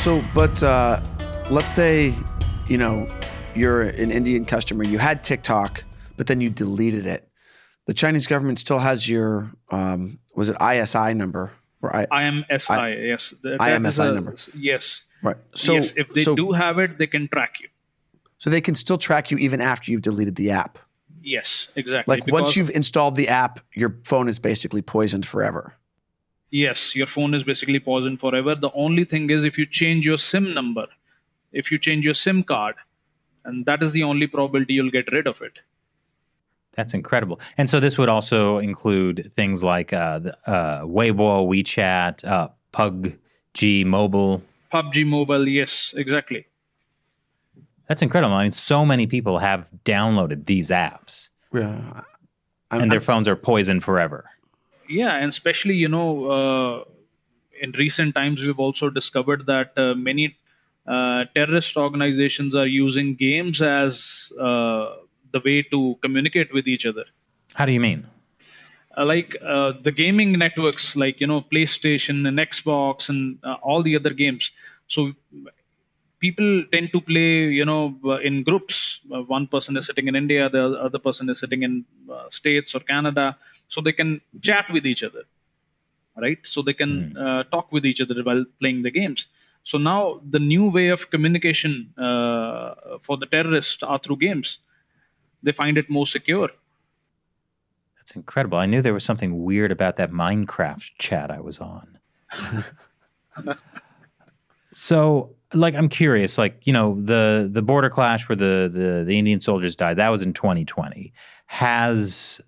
But let's say, you know, you're an Indian customer. You had TikTok, but then you deleted it. The Chinese government still has your, was it ISI number? Or IMSI, yes. IMSI number. Yes. Right. Yes, if they do have it, they can track you. So they can still track you even after you've deleted the app. Yes, exactly. Like once you've installed the app, your phone is basically poisoned forever. Yes, your phone is basically poisoned forever. The only thing is if you change your SIM number, if you change your SIM card, and that is the only probability you'll get rid of it. That's incredible. And so this would also include things like Weibo, WeChat, PUBG Mobile. PUBG Mobile, yes, exactly. That's incredible. I mean, so many people have downloaded these apps. Yeah. And their phones are poisoned forever. Yeah, and especially, in recent times, we've also discovered that many terrorist organizations are using games as the way to communicate with each other. How do you mean? The gaming networks, like, PlayStation and Xbox and all the other games. So people tend to play, in groups. One person is sitting in India, the other person is sitting in States or Canada. So they can chat with each other, right? So they can talk with each other while playing the games. So now the new way of communication for the terrorists are through games. They find it more secure. That's incredible. I knew there was something weird about that Minecraft chat I was on. So, I'm curious, the border clash where the Indian soldiers died, that was in 2020. Has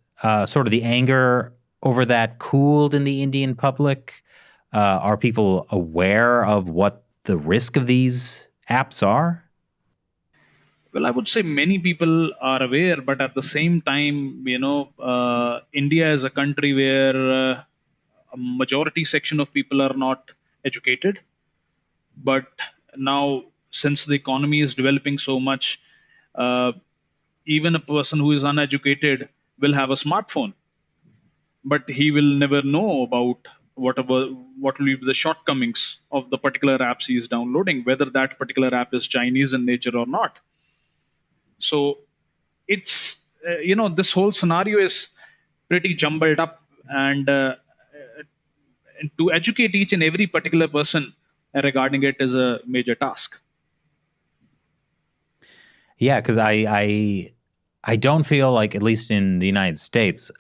sort of the anger over that cooled in the Indian public? Are people aware of what the risk of these apps are? Well, I would say many people are aware, but at the same time, India is a country where a majority section of people are not educated. But now, since the economy is developing so much, even a person who is uneducated will have a smartphone, but he will never know about what will be the shortcomings of the particular apps he is downloading, whether that particular app is Chinese in nature or not. So it's this whole scenario is pretty jumbled up, and to educate each and every particular person regarding it is a major task. Yeah, because I don't feel like, at least in the United States,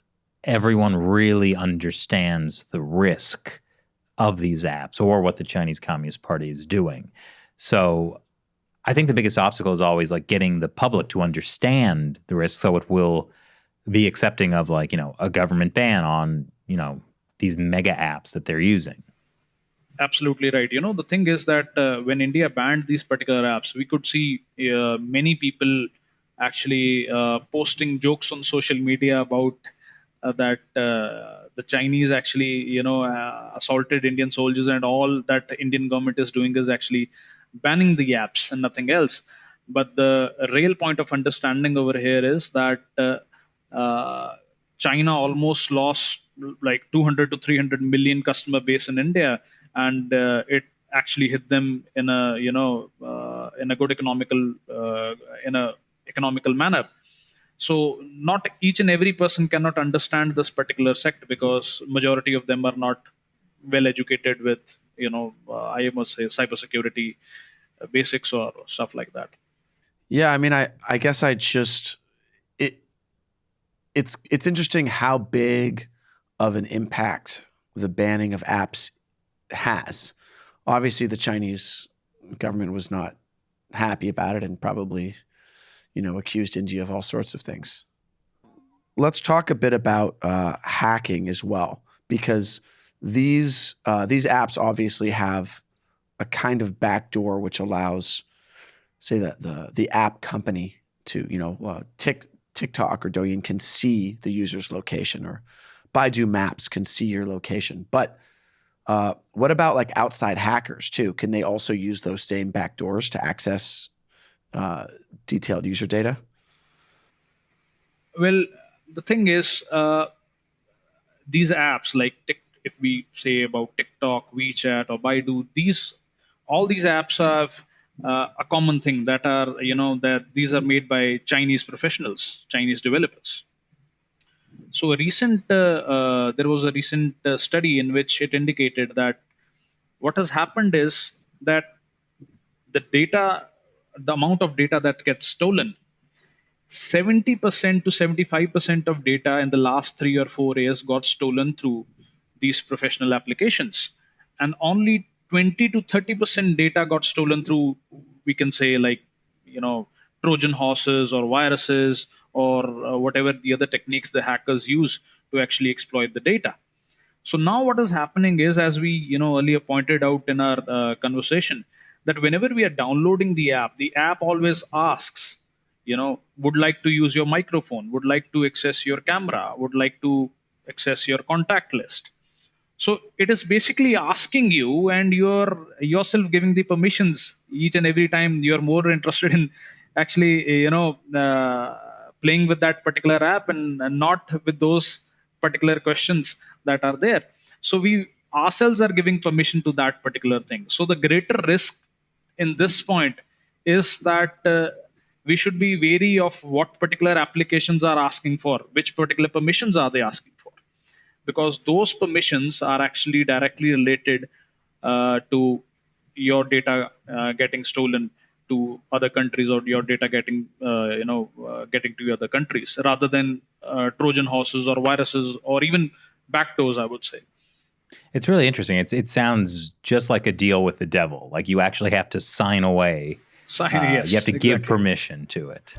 everyone really understands the risk of these apps or what the Chinese Communist Party is doing. So I think the biggest obstacle is always getting the public to understand the risk, so it will be accepting of a government ban on these mega apps that they're using. Absolutely right. The thing is that when India banned these particular apps, we could see many people actually posting jokes on social media about that the Chinese actually, assaulted Indian soldiers, and all that Indian government is doing is actually banning the apps and nothing else. But the real point of understanding over here is that China almost lost 200 to 300 million customer base in India, and it actually hit them in a in a good economical manner. So not each and every person cannot understand this particular sector, because majority of them are not well educated with I must say cybersecurity basics or stuff like that. Yeah, I mean, I guess it's interesting how big of an impact the banning of apps has. Obviously, the Chinese government was not happy about it and probably, accused India of all sorts of things. Let's talk a bit about hacking as well, because these apps obviously have a kind of backdoor which allows, say, the app company to, TikTok or Douyin can see the user's location, or Baidu Maps can see your location. But what about outside hackers too? Can they also use those same backdoors to access detailed user data? Well, the thing is, these apps if we say about TikTok, WeChat, or Baidu, these all these apps have a common thing that are, that these are made by Chinese professionals, Chinese developers. So there was a recent study in which it indicated that what has happened is that the data, the amount of data that gets stolen, 70% to 75% of data in the last 3 or 4 years got stolen through these professional applications. And only 20 to 30% data got stolen through, we can say, like, Trojan horses or viruses or whatever the other techniques the hackers use to actually exploit the data. So now what is happening is, as we earlier pointed out in our conversation, that whenever we are downloading the app always asks, would like to use your microphone, would like to access your camera, would like to access your contact list. So it is basically asking you, and you're yourself giving the permissions each and every time. You're more interested in actually, playing with that particular app, and not with those particular questions that are there. So we ourselves are giving permission to that particular thing. So the greater risk in this point is that we should be wary of what particular applications are asking for, which particular permissions are they asking for, because those permissions are actually directly related to your data getting stolen to other countries, or your data getting to other countries, rather than Trojan horses or viruses or even backdoors, I would say. It's really interesting. It sounds just like a deal with the devil. Like you actually have to sign away. Yes, you have to give exactly. permission to it.